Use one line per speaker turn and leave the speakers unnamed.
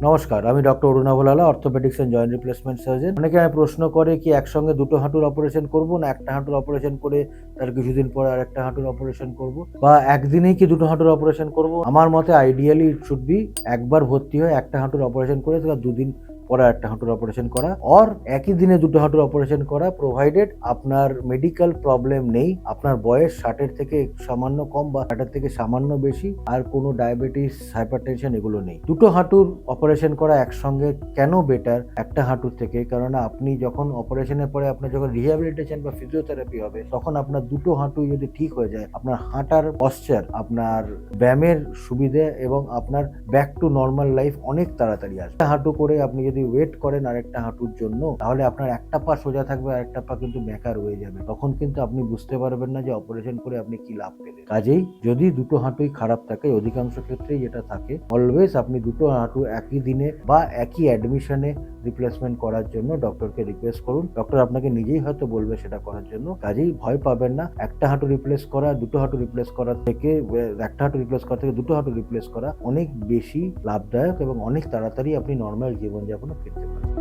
নমস্কার, আমি ডক্টর অরুণাভ লালা, orthopaedics and joint replacement surgeon. অনেকে আমায় প্রশ্ন করে কি একসঙ্গে দুটো হাঁটুর অপারেশন করব, না একটা হাঁটুর অপারেশন করে তার কিছুদিন পরে আরেকটা হাঁটুর অপারেশন করব, বা একদিনেই কি দুটো হাঁটুর অপারেশন করব। আমার মতে আইডিয়ালি ইট শুড বি একবার ভর্তি হয়ে একটা হাঁটুর অপারেশন করে তার দুদিন পরে একটা হাঁটুর অপারেশন করা, অর একই দিনে দুটো হাঁটুর অপারেশন করা, প্রোভাইডেড আপনার মেডিকেল প্রবলেম নেই, আপনার বয়স 60-এর থেকে সামান্য কম বা 60-এর থেকে সামান্য বেশি, আর কোনো ডায়াবেটিস, হাইপারটেনশন এগুলো নেই। দুটো হাঁটুর অপারেশন করা একসঙ্গে কেন বেটার একটা হাঁটুর থেকে? কারণ আপনি যখন অপারেশনের পরে আপনার যখন রিহ্যাবিলিটেশন বা ফিজিওথেরাপি হবে, তখন আপনার দুটো হাঁটুই যদি ঠিক হয়ে যায়, আপনার হাঁটার পশ্চার, আপনার ব্যায়ামের সুবিধে এবং আপনার ব্যাক টু নর্মাল লাইফ অনেক তাড়াতাড়ি আসবে। হাঁটু করে আপনি যদি ওয়েট করেন আরেকটা হাঁটুর জন্য, তাহলে আপনার একটা পা সোজা থাকবে আর একটা পা কিন্তু বেঁকা রয়ে যাবে। তখন কিন্তু আপনি বুঝতে পারবেন না যে অপারেশন করে আপনি কি লাভ পেলেন। কাজেই যদি দুটো হাঁটুই খারাপ থাকে, অধিকাংশ ক্ষেত্রেই যেটা থাকে, অলওয়েজ আপনি দুটো হাঁটু একই দিনে বা একই অ্যাডমিশনে রিপ্লেসমেন্ট করার জন্য ডক্টরকে রিকোয়েস্ট করুন। ডক্টর আপনাকে নিজেই হয়তো বলবে সেটা করার জন্য। কাজেই ভয় পাবেন না। একটা হাঁটু রিপ্লেস করা, দুটো হাঁটু রিপ্লেস করার থেকে, একটা হাঁটু রিপ্লেস করা থেকে দুটো হাঁটু রিপ্লেস করা অনেক বেশি লাভদায়ক এবং অনেক তাড়াতাড়ি আপনি নর্মাল জীবনযাপনে ফিরতে পারেন।